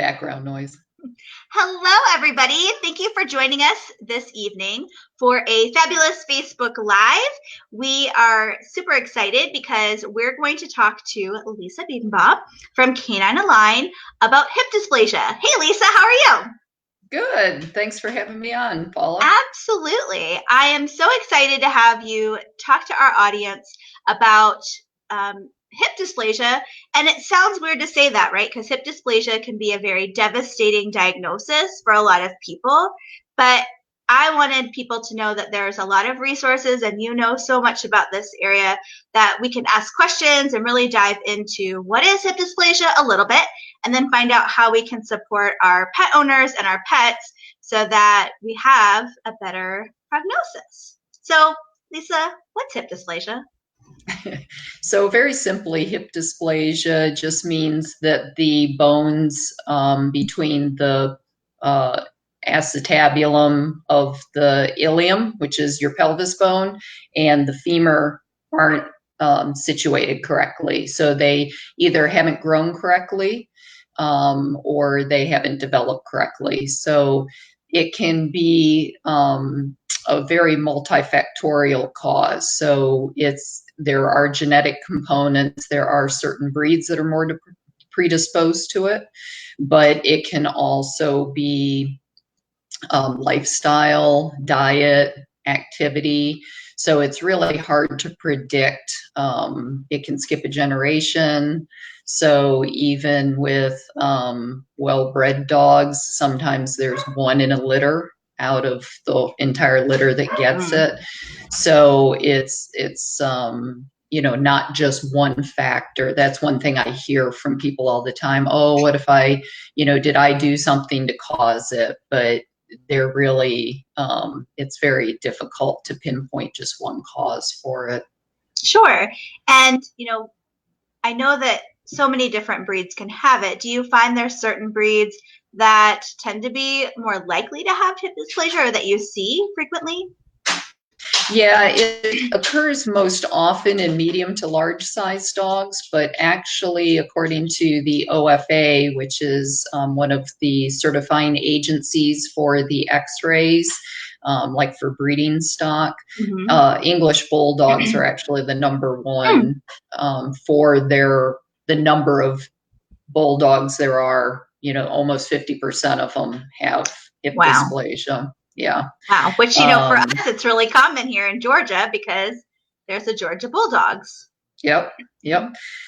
background noise. Hello, everybody. Thank you for joining us this evening for a fabulous Facebook Live. We are super excited because we're going to talk to Lisa Biedenbaugh from Canine Align about hip dysplasia. Hey, Lisa, how are you? Good. Thanks for having me on, Paula. Absolutely. I am so excited to have you talk to our audience about hip dysplasia. And it sounds weird to say that, right? Because hip dysplasia can be a very devastating diagnosis for a lot of people. But I wanted people to know that there's a lot of resources, and you know so much about this area that we can ask questions and really dive into what is hip dysplasia a little bit, and then find out how we can support our pet owners and our pets so that we have a better prognosis. So, Lisa, what's hip dysplasia? So very simply, hip dysplasia just means that the bones between the acetabulum of the ilium, which is your pelvis bone, and the femur aren't situated correctly. So they either haven't grown correctly or they haven't developed correctly. So it can be a very multifactorial cause. So there are genetic components, there are certain breeds that are more predisposed to it, but it can also be lifestyle, diet, activity. So it's really hard to predict. It can skip a generation. So even with well-bred dogs, sometimes there's one in a litter out of the entire litter that gets it. So it's not just one factor. That's one thing I hear from people all the time. Oh, what if did I do something to cause it? But they're really, it's very difficult to pinpoint just one cause for it. Sure. And, I know that so many different breeds can have it. Do you find there's certain breeds that tend to be more likely to have hip dysplasia or that you see frequently? Yeah, it occurs most often in medium to large size dogs, but actually, according to the OFA, which is one of the certifying agencies for the x-rays, like for breeding stock, English bulldogs are actually the number one for the number of bulldogs there are. Almost 50% of them have hip dysplasia. Yeah. Wow. Which, for us, it's really common here in Georgia because there's the Georgia Bulldogs. Yep.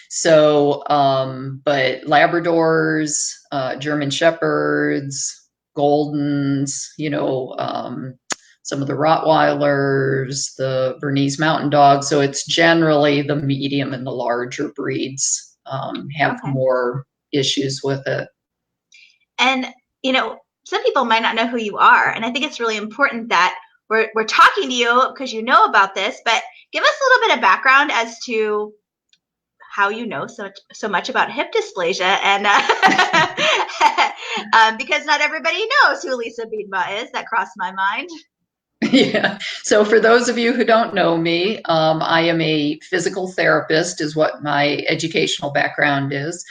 So, but Labradors, German Shepherds, Goldens, some of the Rottweilers, the Bernese Mountain Dogs. So it's generally the medium and the larger breeds have more issues with it. And, some people might not know who you are. And I think it's really important that we're talking to you because you know about this, but give us a little bit of background as to how you know so much about hip dysplasia. And because not everybody knows who Lisa Biedenbaugh is, that crossed my mind. Yeah. So for those of you who don't know me, I am a physical therapist is what my educational background is.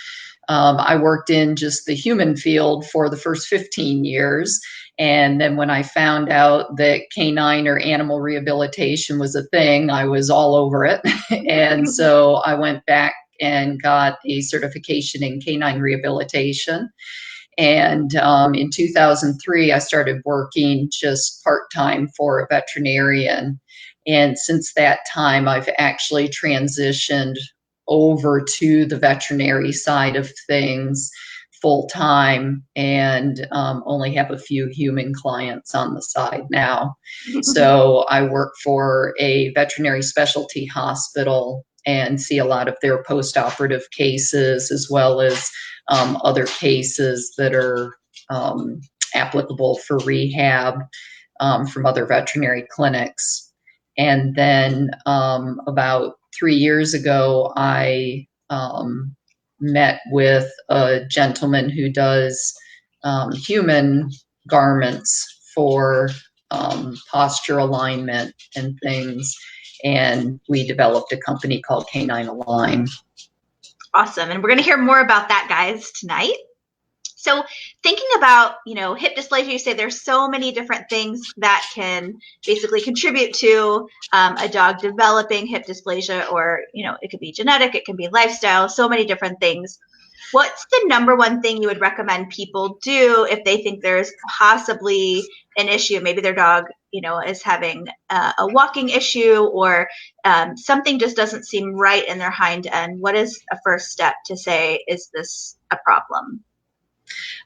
I worked in just the human field for the first 15 years. And then when I found out that canine or animal rehabilitation was a thing, I was all over it. And so I went back and got a certification in canine rehabilitation. And in 2003, I started working just part-time for a veterinarian. And since that time, I've actually transitioned over to the veterinary side of things full time and only have a few human clients on the side now. So I work for a veterinary specialty hospital and see a lot of their post-operative cases as well as other cases that are applicable for rehab from other veterinary clinics. And then about 3 years ago, I met with a gentleman who does human garments for posture alignment and things. And we developed a company called Canine Align. Awesome. And we're going to hear more about that, guys, tonight. So thinking about, hip dysplasia, you say there's so many different things that can basically contribute to a dog developing hip dysplasia, or, it could be genetic, it can be lifestyle, so many different things. What's the number one thing you would recommend people do if they think there's possibly an issue? Maybe their dog, is having a walking issue, or something just doesn't seem right in their hind end. What is a first step to say, is this a problem?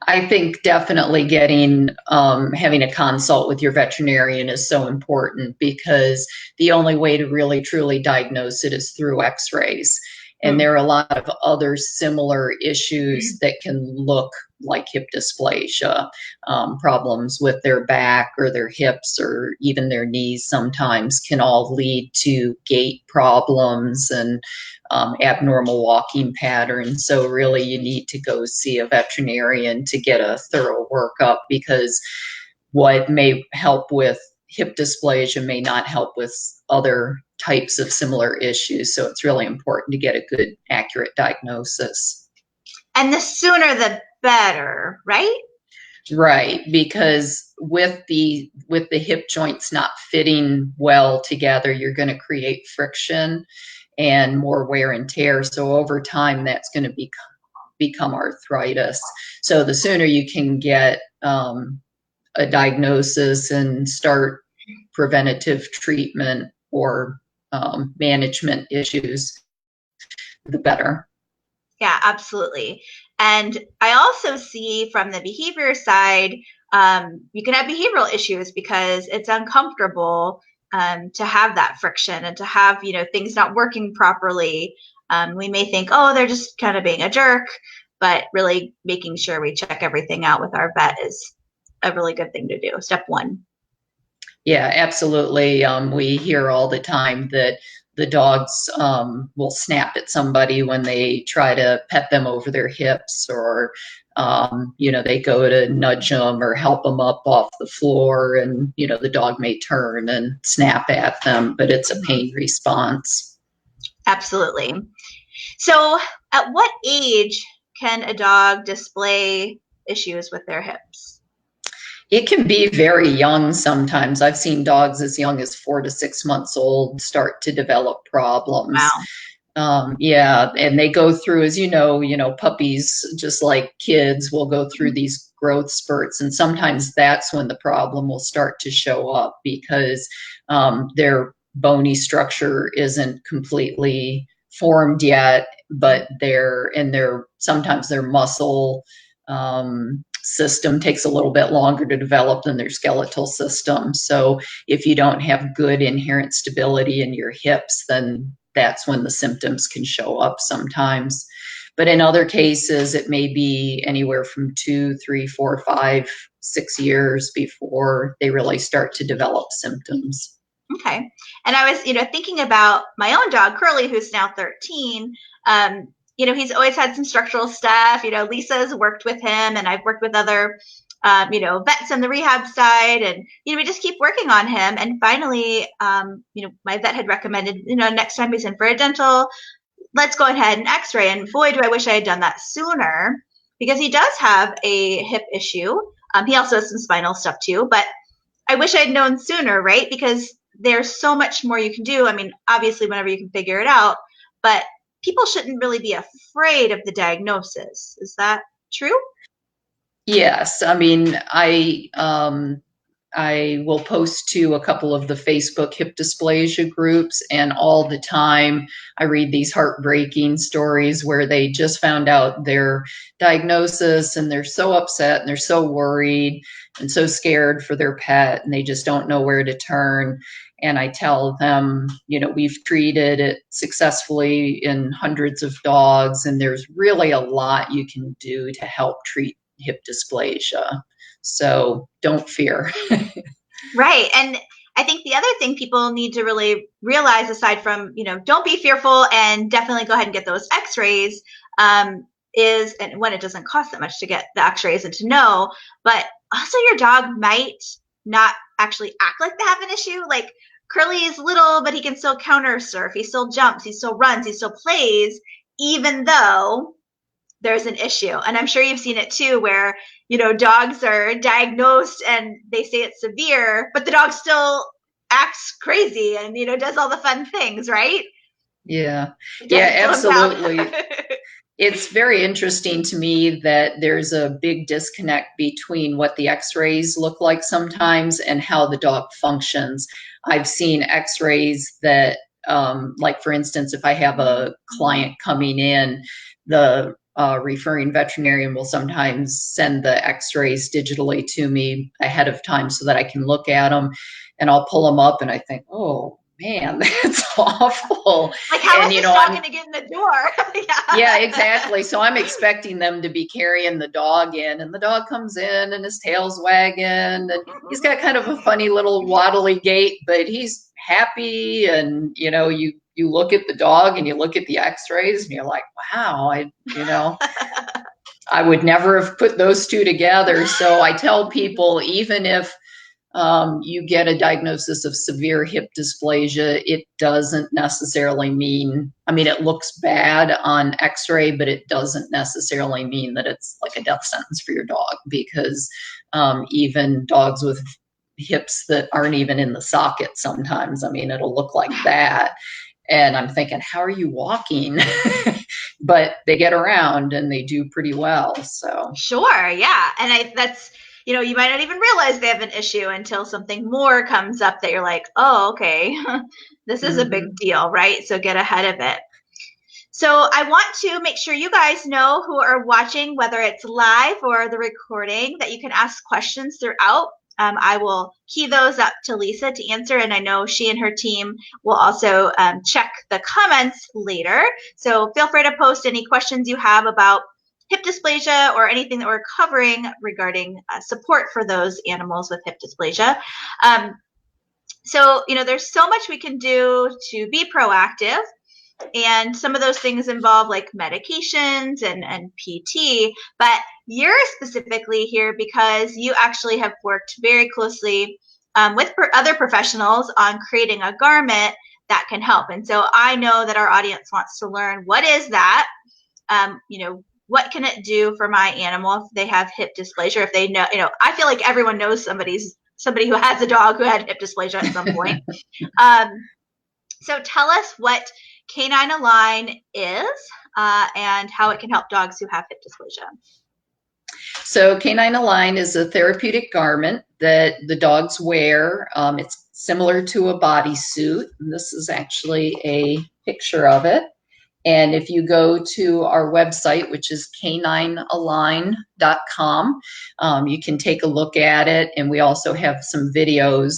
I think definitely having a consult with your veterinarian is so important, because the only way to really truly diagnose it is through x-rays. And Hmm. there are a lot of other similar issues that can look like hip dysplasia, problems with their back or their hips or even their knees sometimes can all lead to gait problems and abnormal walking patterns. So really you need to go see a veterinarian to get a thorough workup, because what may help with hip dysplasia may not help with other types of similar issues. So it's really important to get a good, accurate diagnosis. And the sooner the better, right? Right, because with the hip joints not fitting well together, you're going to create friction and more wear and tear. So over time, that's going to become arthritis. So the sooner you can get a diagnosis and start preventative treatment or management issues, the better. Yeah, absolutely. And I also see from the behavior side, you can have behavioral issues because it's uncomfortable to have that friction and to have, things not working properly. We may think, oh, they're just kind of being a jerk, but really making sure we check everything out with our vet is a really good thing to do. Step one. Yeah, absolutely. We hear all the time that the dogs will snap at somebody when they try to pet them over their hips, or they go to nudge them or help them up off the floor, and the dog may turn and snap at them, but it's a Mhm. pain response. Absolutely. So, at what age can a dog display issues with their hips? It can be very young sometimes. I've seen dogs as young as 4 to 6 months old start to develop problems. Wow. Yeah, and they go through, as puppies, just like kids, will go through Mhm. these growth spurts, and sometimes that's when the problem will start to show up, because their bony structure isn't completely formed yet, but sometimes their muscle system takes a little bit longer to develop than their skeletal system. So if you don't have good inherent stability in your hips, then that's when the symptoms can show up sometimes. But in other cases, it may be anywhere from 2, 3, 4, 5, 6 years before they really start to develop symptoms. Okay. And I was, thinking about my own dog, Curly, who's now 13. He's always had some structural stuff. Lisa's worked with him, and I've worked with other, vets on the rehab side. And, we just keep working on him. And finally, my vet had recommended, next time he's in for a dental, let's go ahead and x-ray. And boy, do I wish I had done that sooner, because he does have a hip issue. He also has some spinal stuff too, but I wish I had known sooner, right? Because there's so much more you can do. I mean, obviously, whenever you can figure it out, but people shouldn't really be afraid of the diagnosis. Is that true? Yes, I mean, I will post to a couple of the Facebook hip dysplasia groups, and all the time I read these heartbreaking stories where they just found out their diagnosis and they're so upset and they're so worried and so scared for their pet, and they just don't know where to turn. And I tell them, we've treated it successfully in hundreds of dogs, and there's really a lot you can do to help treat hip dysplasia. So don't fear. Right. And I think the other thing people need to really realize, aside from, don't be fearful and definitely go ahead and get those x-rays, is, and when it doesn't cost that much to get the x-rays and to know, but also your dog might not actually act like they have an issue. Like Curly is little, but he can still counter surf. He still jumps. He still runs. He still plays, even though there's an issue. And I'm sure you've seen it too, where, dogs are diagnosed and they say it's severe, but the dog still acts crazy and, does all the fun things, right? Yeah. It Yeah, doesn't slow him absolutely. down. It's very interesting to me that there's a big disconnect between what the x-rays look like sometimes and how the dog functions. I've seen x-rays that, like for instance, if I have a client coming in, the referring veterinarian will sometimes send the x-rays digitally to me ahead of time so that I can look at them, and I'll pull them up and I think, oh man, that's awful. Like, how And is this dog going to get in the door? yeah, exactly. So I'm expecting them to be carrying the dog in, and the dog comes in and his tail's wagging, and he's got kind of a funny little waddly gait, but he's happy. And you look at the dog and you look at the x-rays and you're like, wow, I would never have put those two together. So I tell people, even if you get a diagnosis of severe hip dysplasia, it doesn't necessarily mean, I mean, it looks bad on x-ray, but it doesn't necessarily mean that it's like a death sentence for your dog, because even dogs with hips that aren't even in the socket sometimes, I mean, it'll look like that. And I'm thinking, how are you walking? But they get around and they do pretty well. So Sure, yeah. And that's, you might not even realize they have an issue until something more comes up that you're like, oh, okay, this is a big deal, right? So get ahead of it. So I want to make sure you guys know, who are watching, whether it's live or the recording, that you can ask questions throughout. I will key those up to Lisa to answer, and I know she and her team will also check the comments later. So feel free to post any questions you have about hip dysplasia or anything that we're covering regarding support for those animals with hip dysplasia. So, there's so much we can do to be proactive. And some of those things involve like medications and PT, but you're specifically here because you actually have worked very closely with other professionals on creating a garment that can help. And so I know that our audience wants to learn, what is that? What can it do for my animal if they have hip dysplasia? If they know, I feel like everyone knows somebody who has a dog who had hip dysplasia at some point. So tell us what Canine Align is and how it can help dogs who have hip dysplasia. So Canine Align is a therapeutic garment that the dogs wear. It's similar to a bodysuit. This is actually a picture of it. And if you go to our website, which is caninealign.com, you can take a look at it. And we also have some videos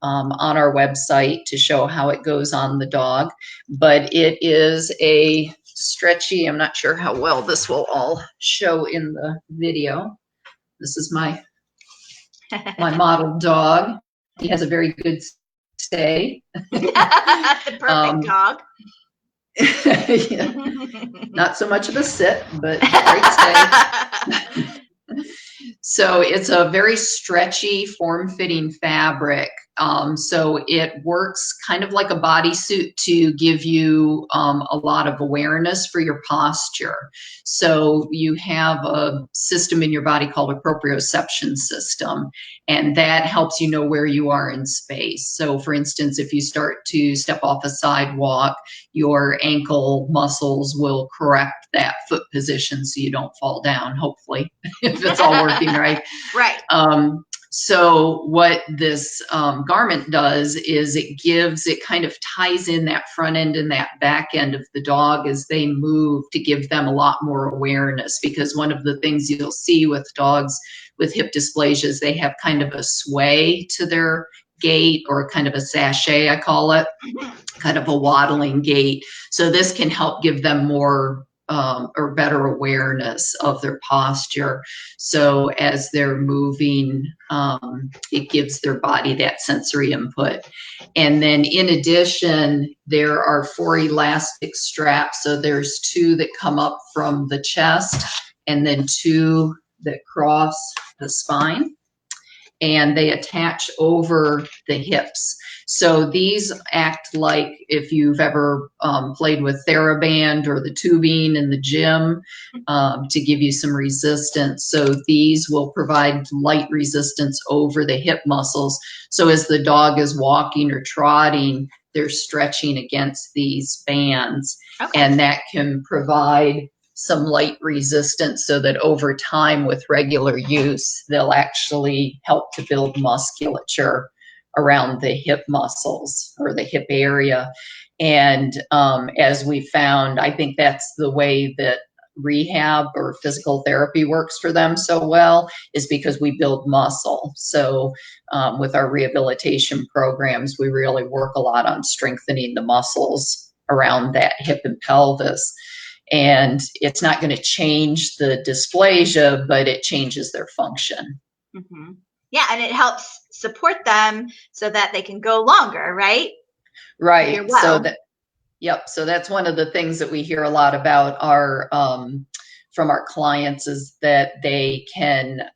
on our website to show how it goes on the dog. But it is a stretchy, I'm not sure how well this will all show in the video. This is my model dog. He has a very good stay. The perfect dog. Yeah. Not so much of a sit, but great stay. So it's a very stretchy, form-fitting fabric. So it works kind of like a bodysuit to give you a lot of awareness for your posture. So you have a system in your body called a proprioception system, and that helps you know where you are in space. So for instance, if you start to step off a sidewalk, your ankle muscles will correct that foot position so you don't fall down, hopefully, if it's all working right. Right. So what this garment does is it kind of ties in that front end and that back end of the dog as they move, to give them a lot more awareness. Because one of the things you'll see with dogs with hip dysplasia is they have kind of a sway to their gait, or kind of a sachet, I call it, kind of a waddling gait. So this can help give them more or better awareness of their posture. So as they're moving, it gives their body that sensory input. And then in addition, there are 4 elastic straps. So there's 2 that come up from the chest, and then 2 that cross the spine. and they attach over the hips. So these act like if you've ever played with TheraBand or the tubing in the gym to give you some resistance. So these will provide light resistance over the hip muscles. So as the dog is walking or trotting, they're stretching against these bands. Okay. And that can provide some light resistance so that over time with regular use, they'll actually help to build musculature around the hip muscles or the hip area. And as we found, I think that's the way that rehab or physical therapy works for them so well, is because we build muscle. So with our rehabilitation programs, we really work a lot on strengthening the muscles around that hip and pelvis. And it's not going to change the dysplasia, but it changes their function. Mm-hmm. Yeah, and it helps support them so that they can go longer, right? Right. Well. So that's one of the things that we hear a lot about our from our clients, is that they can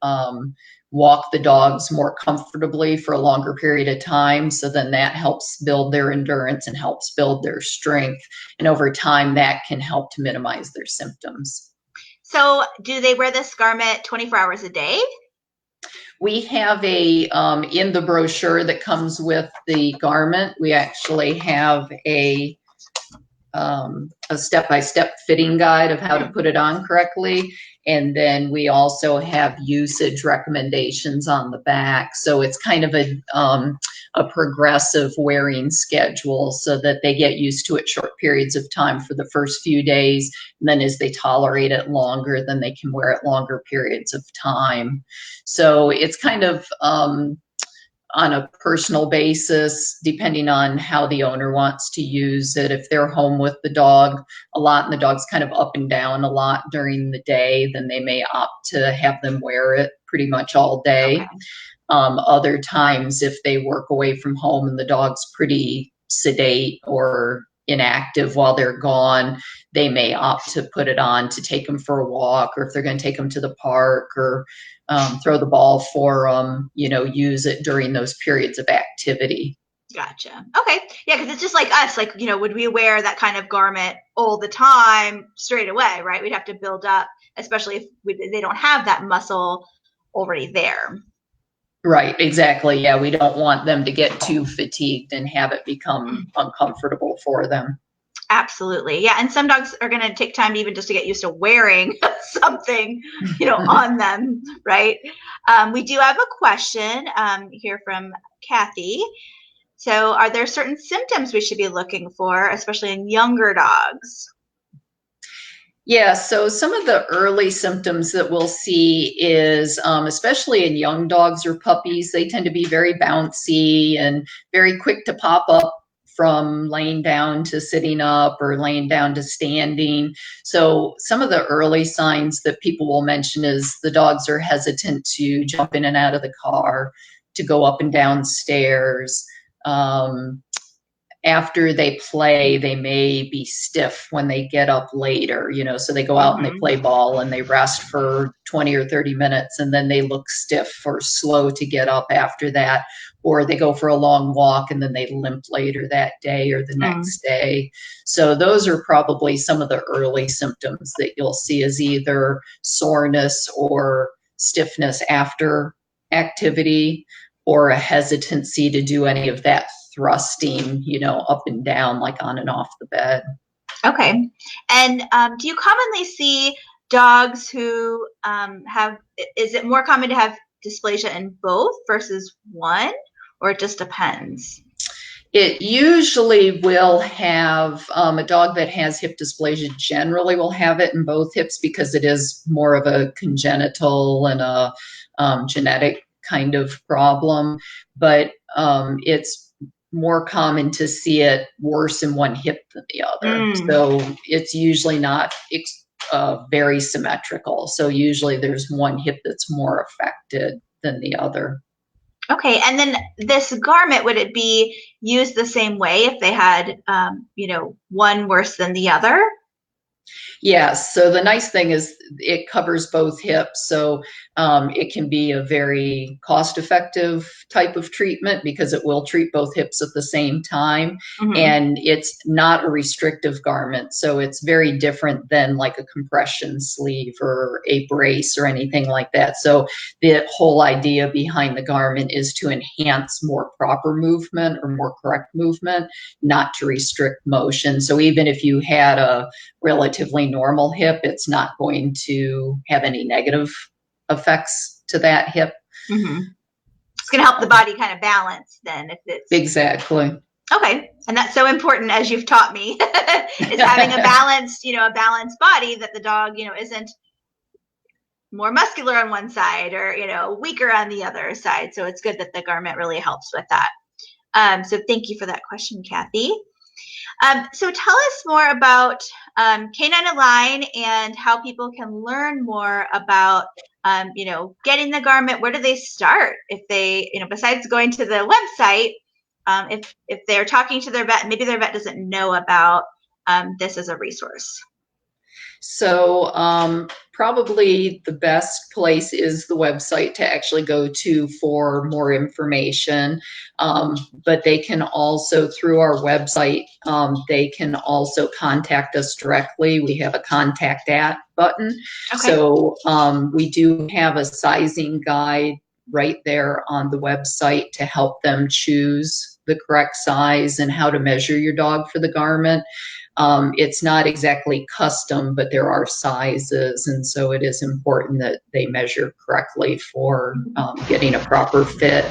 walk the dogs more comfortably for a longer period of time. So then that helps build their endurance and helps build their strength. And over time, that can help to minimize their symptoms. So do they wear this garment 24 hours a day? We have in the brochure that comes with the garment, we actually have a step-by-step fitting guide of how to put it on correctly. And then we also have usage recommendations on the back. So it's kind of a progressive wearing schedule so that they get used to it short periods of time for the first few days. And then as they tolerate it longer, then they can wear it longer periods of time. So it's kind of on a personal basis, depending on how the owner wants to use it. If they're home with the dog a lot and the dog's kind of up and down a lot during the day, then they may opt to have them wear it pretty much all day. Okay. Other times, if they work away from home and the dog's pretty sedate or inactive while they're gone, they may opt to put it on to take them for a walk, or if they're going to take them to the park or throw the ball for them, use it during those periods of activity. Gotcha. Okay. Yeah, because it's just like us. Like, would we wear that kind of garment all the time straight away, right? We'd have to build up, especially if they don't have that muscle already there. Right, exactly. Yeah, we don't want them to get too fatigued and have it become uncomfortable for them. Absolutely. Yeah. And some dogs are going to take time even just to get used to wearing something, on them. Right. We do have a question here from Kathy. So are there certain symptoms we should be looking for, especially in younger dogs? Yeah, so some of the early symptoms that we'll see is, especially in young dogs or puppies, they tend to be very bouncy and very quick to pop up from laying down to sitting up or laying down to standing. So some of the early signs that people will mention is the dogs are hesitant to jump in and out of the car, to go up and down stairs. After they play, they may be stiff when they get up later, so they go out and they play ball and they rest for 20 or 30 minutes and then they look stiff or slow to get up after that. Or they go for a long walk and then they limp later that day or the next day. So those are probably some of the early symptoms that you'll see, is either soreness or stiffness after activity, or a hesitancy to do any of that thrusting, up and down, like on and off the bed. Okay. And do you commonly see dogs who is it more common to have dysplasia in both versus one, or it just depends? It usually will have a dog that has hip dysplasia generally will have it in both hips, because it is more of a congenital and a genetic kind of problem. But it's more common to see it worse in one hip than the other. So it's usually not very symmetrical. So usually there's one hip that's more affected than the other. Okay, and then this garment, would it be used the same way if they had, one worse than the other? Yes. So the nice thing is it covers both hips. So it can be a very cost-effective type of treatment because it will treat both hips at the same time. Hmm. And it's not a restrictive garment. So it's very different than like a compression sleeve or a brace or anything like that. So the whole idea behind the garment is to enhance more proper movement or more correct movement, not to restrict motion. So even if you had a relatively normal hip, it's not going to have any negative effects to that hip. Hmm. It's going to help the body kind of balance then if it's Exactly. okay. And that's so important, as you've taught me, is having a balanced, a balanced body, that the dog, isn't more muscular on one side or, weaker on the other side. So it's good that the garment really helps with that. So thank you for that question, Kathy. So tell us more about Canine Align and how people can learn more about, getting the garment. Where do they start if they, besides going to the website, if they're talking to their vet, maybe their vet doesn't know about this as a resource. So probably the best place is the website to actually go to for more information. But they can also, through our website, they can also contact us directly. We have a contact at button. Okay. So we do have a sizing guide right there on the website to help them choose the correct size and how to measure your dog for the garment. It's not exactly custom, but there are sizes, and so it is important that they measure correctly for getting a proper fit.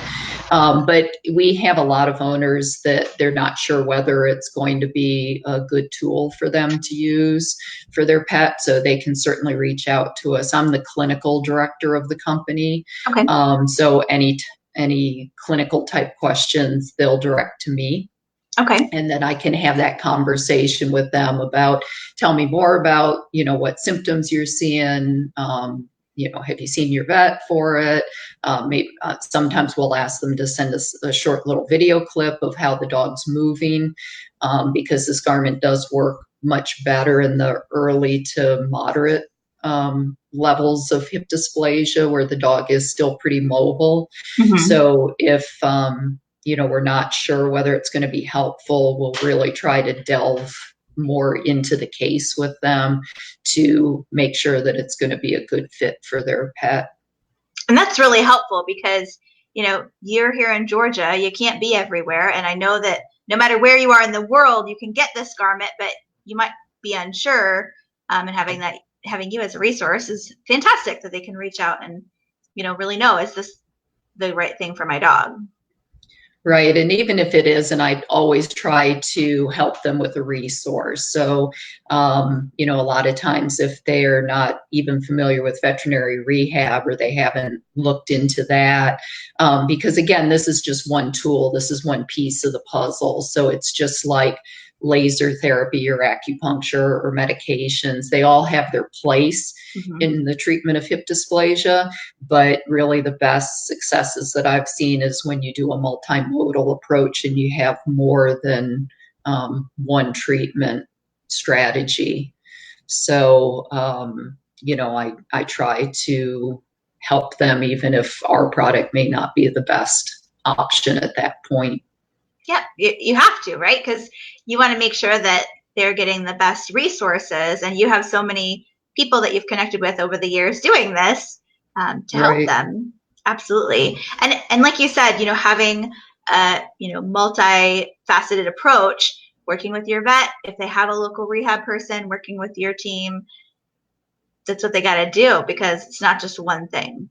But we have a lot of owners that they're not sure whether it's going to be a good tool for them to use for their pet, so they can certainly reach out to us. I'm the clinical director of the company, Okay. so any clinical type questions, they'll direct to me. Okay. And then I can have that conversation with them about, tell me more about, what symptoms you're seeing. Have you seen your vet for it? Maybe sometimes we'll ask them to send us a short little video clip of how the dog's moving, because this garment does work much better in the early to moderate levels of hip dysplasia where the dog is still pretty mobile. Mm-hmm. So if we're not sure whether it's going to be helpful, we'll really try to delve more into the case with them to make sure that it's going to be a good fit for their pet. And that's really helpful because, you're here in Georgia, you can't be everywhere. And I know that no matter where you are in the world, you can get this garment, but you might be unsure. And having you as a resource is fantastic, that they can reach out and, really know, is this the right thing for my dog? Right. And even if it is, and I always try to help them with a resource. So, a lot of times if they're not even familiar with veterinary rehab or they haven't looked into that, because again, this is just one tool, this is one piece of the puzzle. So it's just like laser therapy or acupuncture or medications. They all have their place in the treatment of hip dysplasia, but really the best successes that I've seen is when you do a multimodal approach and you have more than one treatment strategy. So, I try to help them even if our product may not be the best option at that point. Yeah, you have to, right? Because you want to make sure that they're getting the best resources, and you have so many people that you've connected with over the years doing this to help Right. them. Absolutely. And like you said, having a multifaceted approach, working with your vet, if they have a local rehab person, working with your team, that's what they got to do, because it's not just one thing.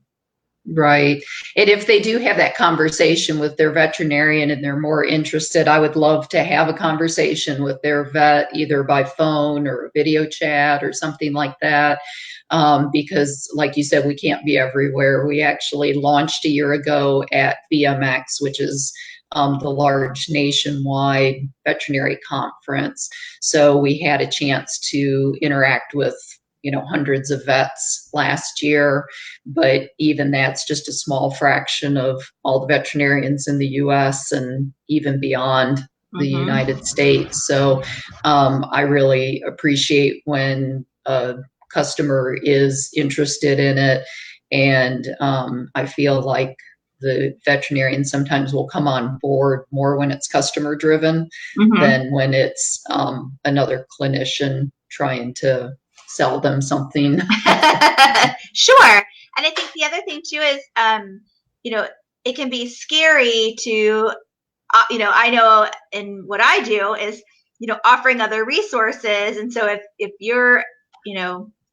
Right. And if they do have that conversation with their veterinarian and they're more interested, I would love to have a conversation with their vet, either by phone or video chat or something like that. Because, like you said, we can't be everywhere. We actually launched a year ago at VMX, which is the large nationwide veterinary conference. So we had a chance to interact with hundreds of vets last year, but even that's just a small fraction of all the veterinarians in the US and even beyond the United States. So I really appreciate when a customer is interested in it. And I feel like the veterinarian sometimes will come on board more when it's customer driven Mm-hmm. than when it's another clinician trying to sell them something. Sure. And I think the other thing too is, you know, it can be scary to, I know in what I do is, offering other resources. And so if you're,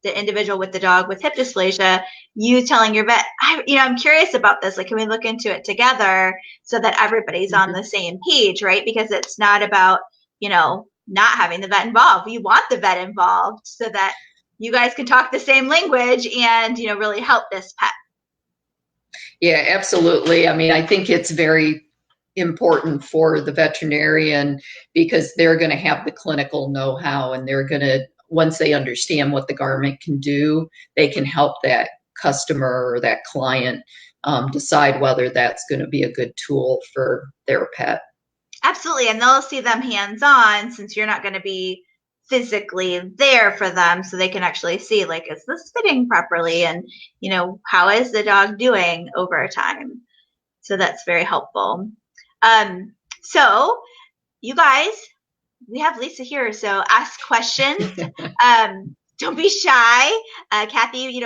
the individual with the dog with hip dysplasia, you telling your vet, I'm curious about this. Like, can we look into it together so that everybody's on the same page, right? Because it's not about, not having the vet involved. You want the vet involved so that you guys can talk the same language and, really help this pet. Yeah, absolutely. I mean, I think it's very important for the veterinarian because they're going to have the clinical know-how, and they're going to, once they understand what the garment can do, they can help that customer or that client decide whether that's going to be a good tool for their pet. Absolutely. And they'll see them hands-on since you're not going to be physically there for them, so they can actually see, like, is this fitting properly, and how is the dog doing over time. So that's very helpful. So you guys, we have Lisa here, so ask questions. Don't be shy. Kathy,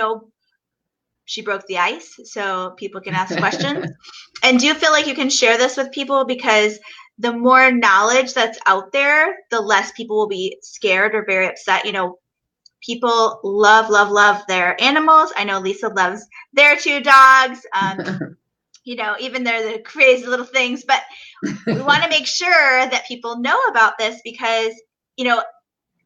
she broke the ice, so people can ask questions. And do you feel like you can share this with people? Because the more knowledge that's out there, the less people will be scared or very upset. People love, love, love their animals. I know Lisa loves their 2 dogs. Even they're the crazy little things, but we want to make sure that people know about this because,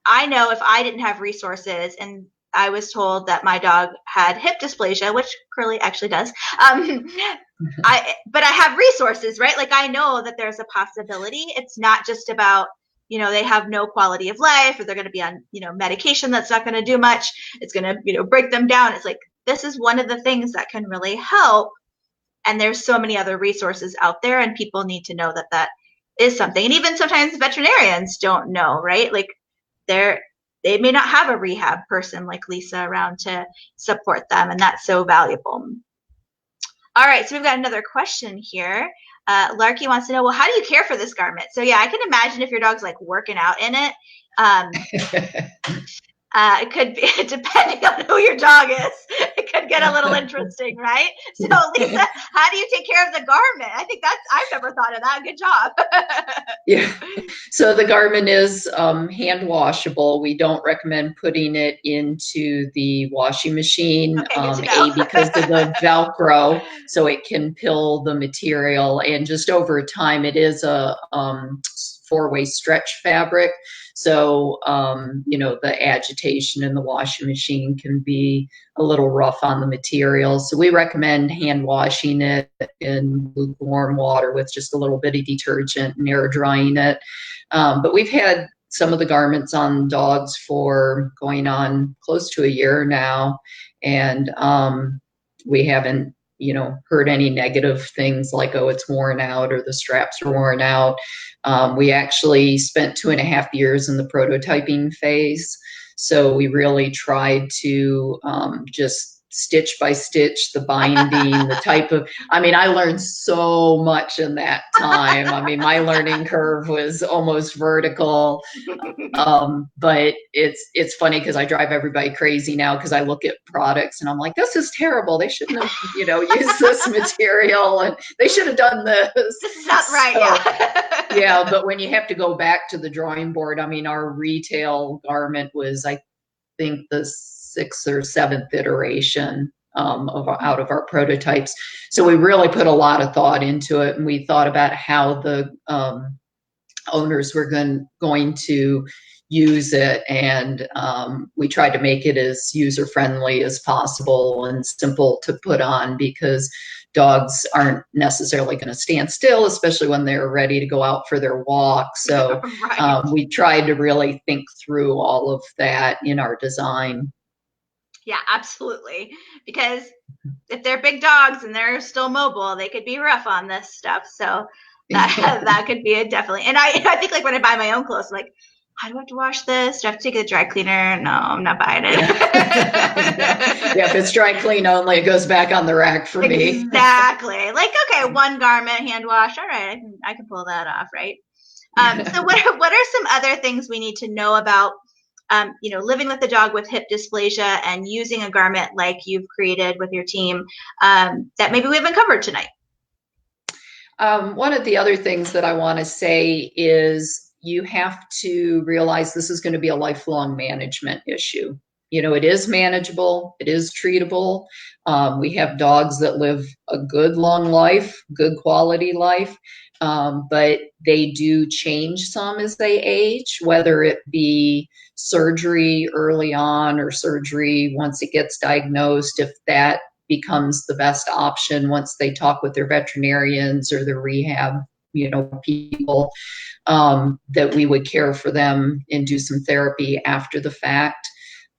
I know if I didn't have resources and I was told that my dog had hip dysplasia, which Curly actually does, but I have resources, right? Like, I know that there's a possibility. It's not just about, they have no quality of life, or they're going to be on, medication that's not going to do much. It's going to, break them down. It's like, this is one of the things that can really help. And there's so many other resources out there, and people need to know that that is something. And even sometimes veterinarians don't know, right? Like, they may not have a rehab person like Lisa around to support them, and that's so valuable. All right, so we've got another question here. Larky wants to know, well, how do you care for this garment? So yeah, I can imagine if your dog's like working out in it. It could be, depending on who your dog is, it could get a little interesting, right? So Lisa, how do you take care of the garment? I think I've never thought of that. Good job. Yeah. So the garment is hand washable. We don't recommend putting it into the washing machine, Okay, good to know. because of the Velcro, so it can pill the material. And just over time, it is a 4-way stretch fabric. So, the agitation in the washing machine can be a little rough on the material. So we recommend hand washing it in lukewarm water with just a little bit of detergent and air drying it. But we've had some of the garments on dogs for going on close to a year now. And we haven't, heard any negative things like, oh, it's worn out or the straps are worn out. We actually spent 2.5 years in the prototyping phase. So we really tried to just stitch by stitch, the binding, the type of, I learned so much in that time. My learning curve was almost vertical. But it's funny because I drive everybody crazy now because I look at products and I'm like, this is terrible. They shouldn't have, used this material, and they should have done this. This is not right. So, yeah, but when you have to go back to the drawing board, our retail garment was, I think, the 6th or 7th iteration out of our prototypes. So we really put a lot of thought into it, and we thought about how the owners were going to use it, and we tried to make it as user friendly as possible and simple to put on, because dogs aren't necessarily going to stand still, especially when they're ready to go out for their walk. So right. We tried to really think through all of that in our design. Yeah, absolutely. Because if they're big dogs and they're still mobile, they could be rough on this stuff. So that could be definitely. And I think, like, when I buy my own clothes, I'm like, how do I have to wash this? Do I have to take it to the dry cleaner? No, I'm not buying it. Yeah. Yeah, if it's dry clean only, it goes back on the rack for me. Exactly. Like, okay, one garment, hand wash. All right, I can pull that off, right? So what are some other things we need to know about, living with a dog with hip dysplasia and using a garment like you've created with your team, that maybe we haven't covered tonight? One of the other things that I want to say is you have to realize this is going to be a lifelong management issue. It is manageable, it is treatable. We have dogs that live a good long life, good quality life, but they do change some as they age, whether it be surgery early on or surgery once it gets diagnosed, if that becomes the best option once they talk with their veterinarians or their rehab, people, that we would care for them and do some therapy after the fact.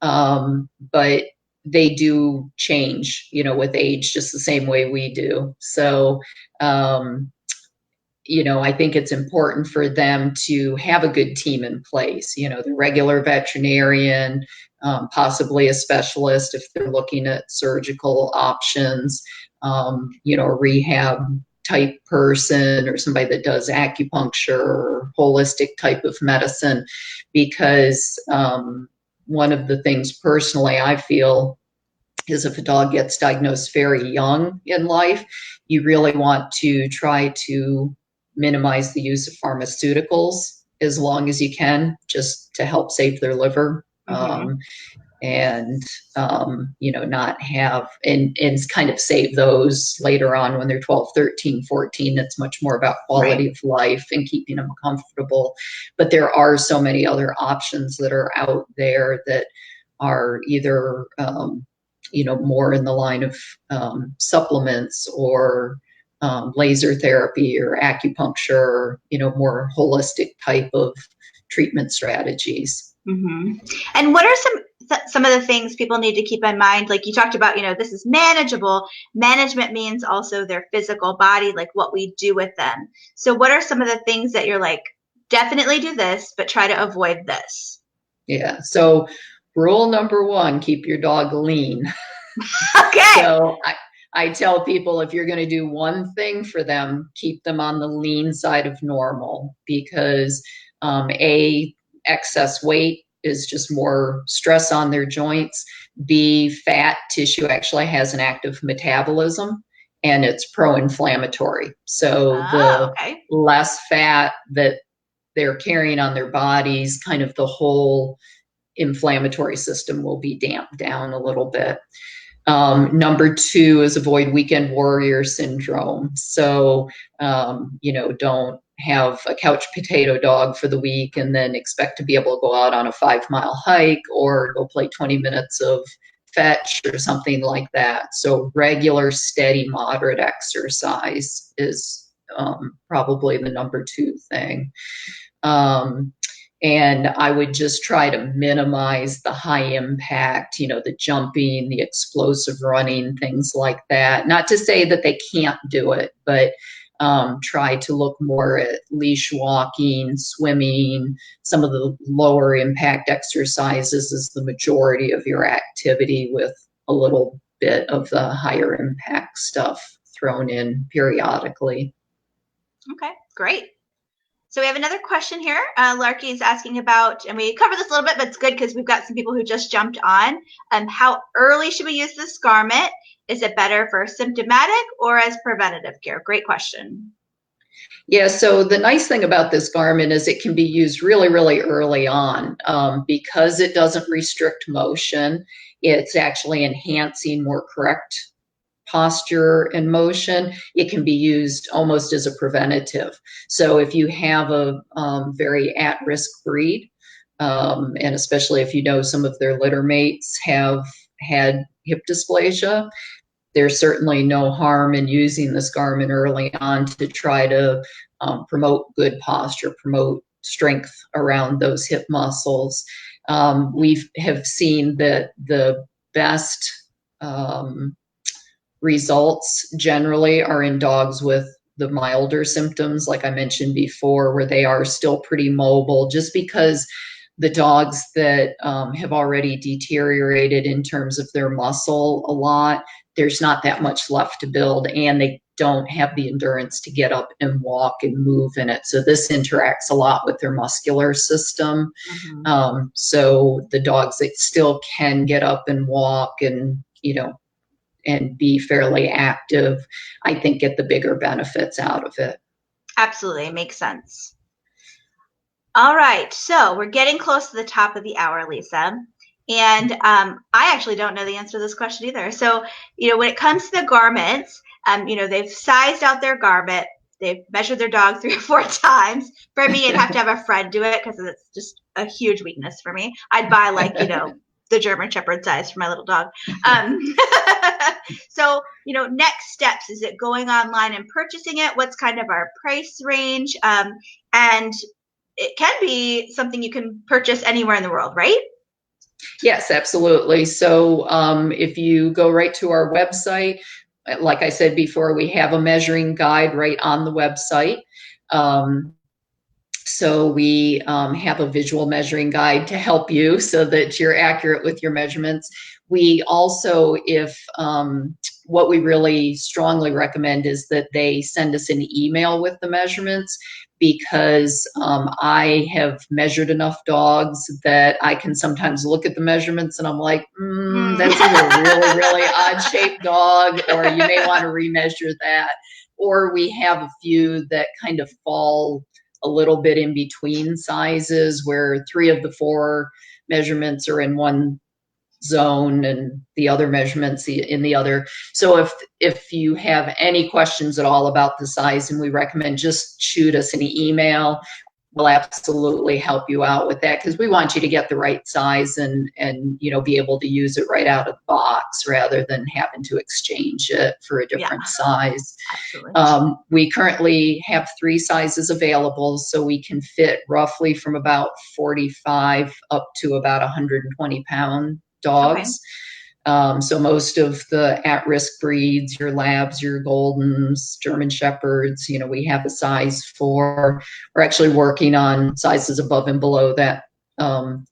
But they do change, with age, just the same way we do. So, I think it's important for them to have a good team in place, the regular veterinarian, possibly a specialist if they're looking at surgical options, a rehab type person or somebody that does acupuncture or holistic type of medicine, because one of the things personally I feel is if a dog gets diagnosed very young in life, you really want to try to minimize the use of pharmaceuticals as long as you can, just to help save their liver. Mm-hmm. And not have and kind of save those later on when they're 12, 13, 14. It's much more about quality Right. of life and keeping them comfortable. But there are so many other options that are out there that are either more in the line of supplements or laser therapy or acupuncture, more holistic type of treatment strategies. Mm-hmm. And what are some of the things people need to keep in mind? Like you talked about, this is manageable. Management means also their physical body, like what we do with them. So what are some of the things that you're like, definitely do this, but try to avoid this? Yeah. So rule number one, keep your dog lean. Okay. So I tell people if you're going to do one thing for them, keep them on the lean side of normal, because excess weight is just more stress on their joints. B, fat tissue actually has an active metabolism and it's pro-inflammatory. So Oh, the okay. less fat that they're carrying on their bodies, kind of the whole inflammatory system will be damped down a little bit. Number two is avoid weekend warrior syndrome. So, don't have a couch potato dog for the week and then expect to be able to go out on a 5-mile hike or go play 20 minutes of fetch or something like that. So regular, steady, moderate exercise is probably the number two thing. Um, and I would just try to minimize the high impact, the jumping, the explosive running, things like that. Not to say that they can't do it, but try to look more at leash walking, swimming, some of the lower impact exercises is the majority of your activity, with a little bit of the higher impact stuff thrown in periodically. Okay, great. So we have another question here. Larky is asking about, and we covered this a little bit, but it's good because we've got some people who just jumped on. How early should we use this garment? Is it better for symptomatic or as preventative care? Great question. Yeah, so the nice thing about this garment is it can be used really, really early on, because it doesn't restrict motion. It's actually enhancing more correct posture and motion. It can be used almost as a preventative. So if you have a very at-risk breed, and especially if some of their litter mates have had hip dysplasia, there's certainly no harm in using this garment early on to try to promote good posture, promote strength around those hip muscles. We have seen that the best results generally are in dogs with the milder symptoms, like I mentioned before, where they are still pretty mobile, just because the dogs that have already deteriorated in terms of their muscle a lot, there's not that much left to build, and they don't have the endurance to get up and walk and move in it. So this interacts a lot with their muscular system. Mm-hmm. So the dogs that still can get up and walk and, and be fairly active, I think get the bigger benefits out of it. Absolutely. It makes sense. All right. So we're getting close to the top of the hour, Lisa. And I actually don't know the answer to this question either. So, when it comes to the garments, they've sized out their garment. They've measured their dog 3 or 4 times. For me, I'd have to have a friend do it because it's just a huge weakness for me. I'd buy the German Shepherd size for my little dog. So, next steps, is it going online and purchasing it? What's kind of our price range? And it can be something you can purchase anywhere in the world, right? Yes, absolutely. So if you go right to our website, like I said before, we have a measuring guide right on the website. So we have a visual measuring guide to help you so that you're accurate with your measurements. We also, if what we really strongly recommend is that they send us an email with the measurements, because I have measured enough dogs that I can sometimes look at the measurements and I'm like, that's either a really, really odd shaped dog, or you may want to remeasure that. Or we have a few that kind of fall a little bit in between sizes, where 3 of the 4 measurements are in one zone and the other measurements in the other. So if you have any questions at all about the size, and we recommend just shoot us an email, we'll absolutely help you out with that, because we want you to get the right size and be able to use it right out of the box rather than having to exchange it for a different size. Absolutely. We currently have 3 sizes available, so we can fit roughly from about 45 up to about 120-pound dogs. Okay. So most of the at-risk breeds, your Labs, your Goldens, German Shepherds, we have a size for. We're actually working on sizes above and below that,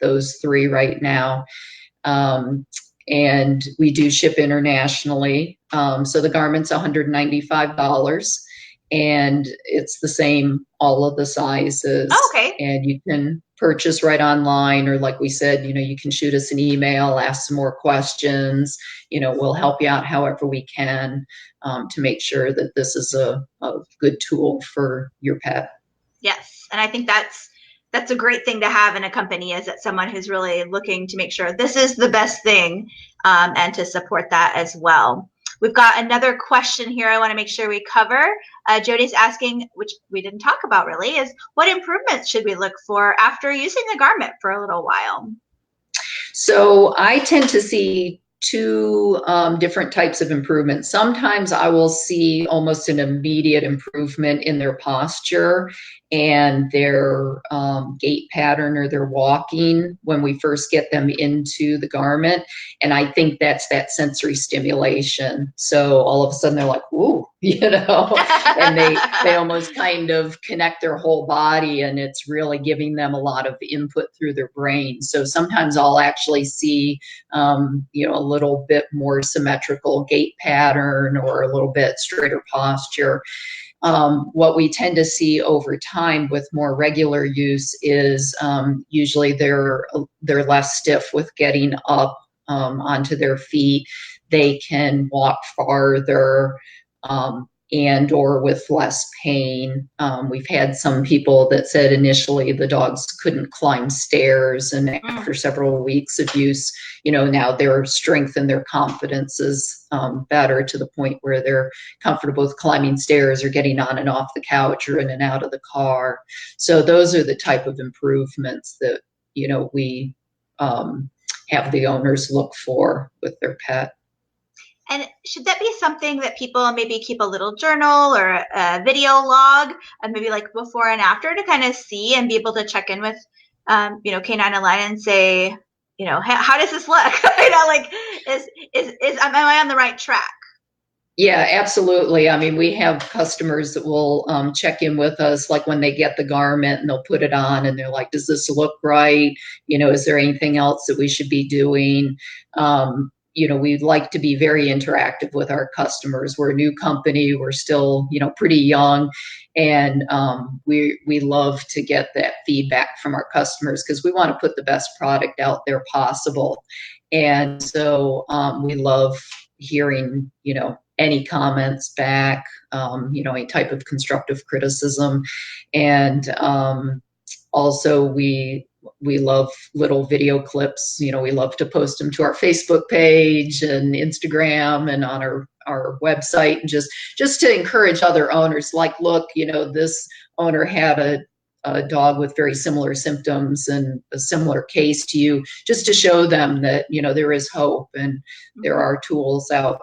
those 3 right now. And we do ship internationally. So the garment's $195, and it's the same, all of the sizes. Oh, okay. And you can purchase right online, or like we said, you can shoot us an email, ask some more questions. We'll help you out however we can, to make sure that this is a good tool for your pet. Yes. And I think that's a great thing to have in a company, is that someone who's really looking to make sure this is the best thing, and to support that as well. We've got another question here I want to make sure we cover. Jody's asking, which we didn't talk about really, is what improvements should we look for after using the garment for a little while? So I tend to see 2 different types of improvements. Sometimes I will see almost an immediate improvement in their posture and their gait pattern or their walking when we first get them into the garment. And I think that's that sensory stimulation. So all of a sudden they're like, "Ooh," and they almost kind of connect their whole body, and it's really giving them a lot of input through their brain. So sometimes I'll actually see, a little bit more symmetrical gait pattern or a little bit straighter posture. What we tend to see over time with more regular use is usually they're less stiff with getting up onto their feet. They can walk farther, and or with less pain. We've had some people that said initially the dogs couldn't climb stairs, and after several weeks of use, now their strength and their confidence is better, to the point where they're comfortable with climbing stairs or getting on and off the couch or in and out of the car. So those are the type of improvements that we have the owners look for with their pet. And should that be something that people maybe keep a little journal or a video log, maybe like before and after, to kind of see and be able to check in with, Canine Align and say, how does this look? Am I on the right track? Yeah, absolutely. I mean, we have customers that will check in with us, like when they get the garment and they'll put it on and they're like, does this look right? Is there anything else that we should be doing? We'd like to be very interactive with our customers. We're a new company. We're still, pretty young. And we love to get that feedback from our customers because we want to put the best product out there possible. And so we love hearing, any comments back, any type of constructive criticism. And also we love little video clips. We love to post them to our Facebook page and Instagram and on our website, and just to encourage other owners, like, look, this owner had a dog with very similar symptoms and a similar case to you, just to show them that, there is hope and there are tools out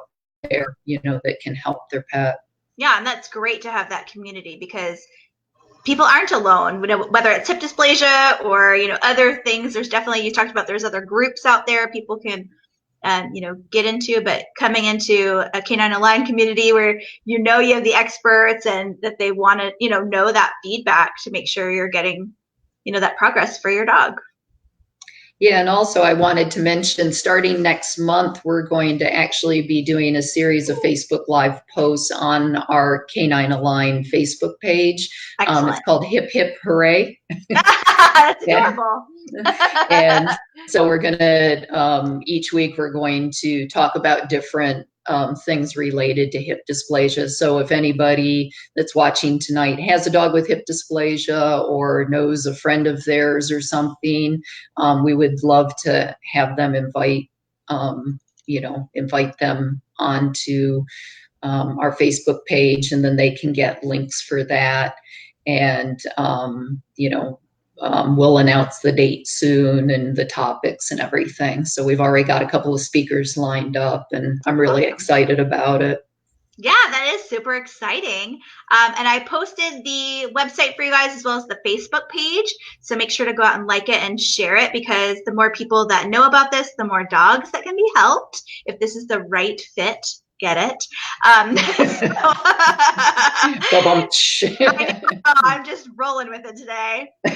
there, that can help their pet. Yeah, and that's great to have that community because people aren't alone, whether it's hip dysplasia or, other things. There's definitely, you talked about, there's other groups out there people can, get into, but coming into a Canine Align community where, you have the experts and that they want to, know that feedback to make sure you're getting, that progress for your dog. Yeah, and also I wanted to mention, starting next month, we're going to actually be doing a series of Facebook Live posts on our Canine Align Facebook page. It's called Hip Hip Hooray. That's adorable. And so we're going to, each week we're going to talk about different things related to hip dysplasia. So if anybody that's watching tonight has a dog with hip dysplasia or knows a friend of theirs or something, we would love to have them invite them onto our Facebook page, and then they can get links for that. And, we'll announce the date soon and the topics and everything. So we've already got a couple of speakers lined up, and I'm really excited about it. Yeah, that is super exciting. And I posted the website for you guys as well as the Facebook page. So make sure to go out and like it and share it, because the more people that know about this, the more dogs that can be helped. If this is the right fit, get it. I'm just rolling with it today. But,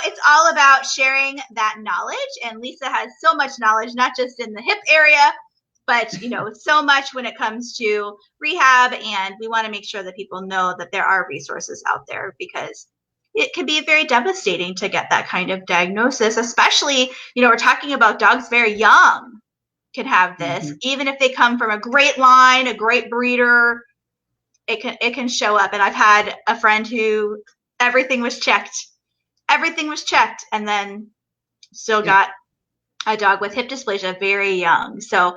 it's all about sharing that knowledge. And Lisa has so much knowledge, not just in the hip area, but, so much when it comes to rehab. And we want to make sure that people know that there are resources out there, because it can be very devastating to get that kind of diagnosis, especially, we're talking about dogs very young can have this, even if they come from a great line, a great breeder, it can show up. And I've had a friend who everything was checked, and then still got a dog with hip dysplasia very young. So,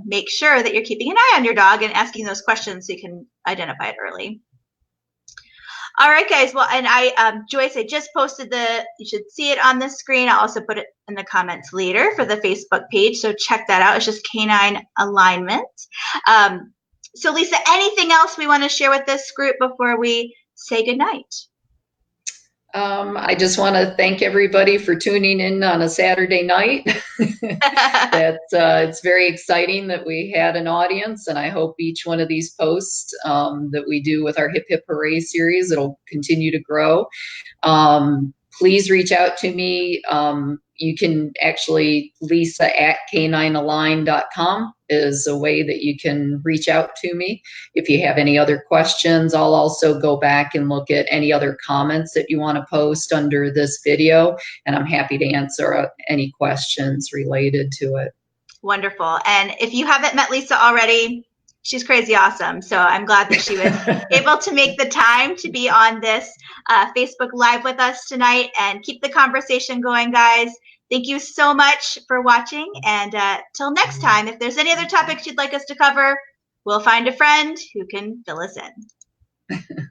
make sure that you're keeping an eye on your dog and asking those questions so you can identify it early. All right, guys. Well, and Joyce, I just posted you should see it on the screen. I'll also put it in the comments later for the Facebook page. So check that out. It's just Canine Alignment. So Lisa, anything else we want to share with this group before we say goodnight? I just want to thank everybody for tuning in on a Saturday night. It's very exciting that we had an audience, and I hope each one of these posts that we do with our Hip Hip Hooray series, it'll continue to grow. Please reach out to me. You can actually, Lisa@caninealign.com is a way that you can reach out to me if you have any other questions. I'll also go back and look at any other comments that you want to post under this video, and I'm happy to answer any questions related to it. Wonderful. And if you haven't met Lisa already, she's crazy awesome. So I'm glad that she was able to make the time to be on this Facebook Live with us tonight, and keep the conversation going, guys. Thank you so much for watching. And till next time, if there's any other topics you'd like us to cover, we'll find a friend who can fill us in.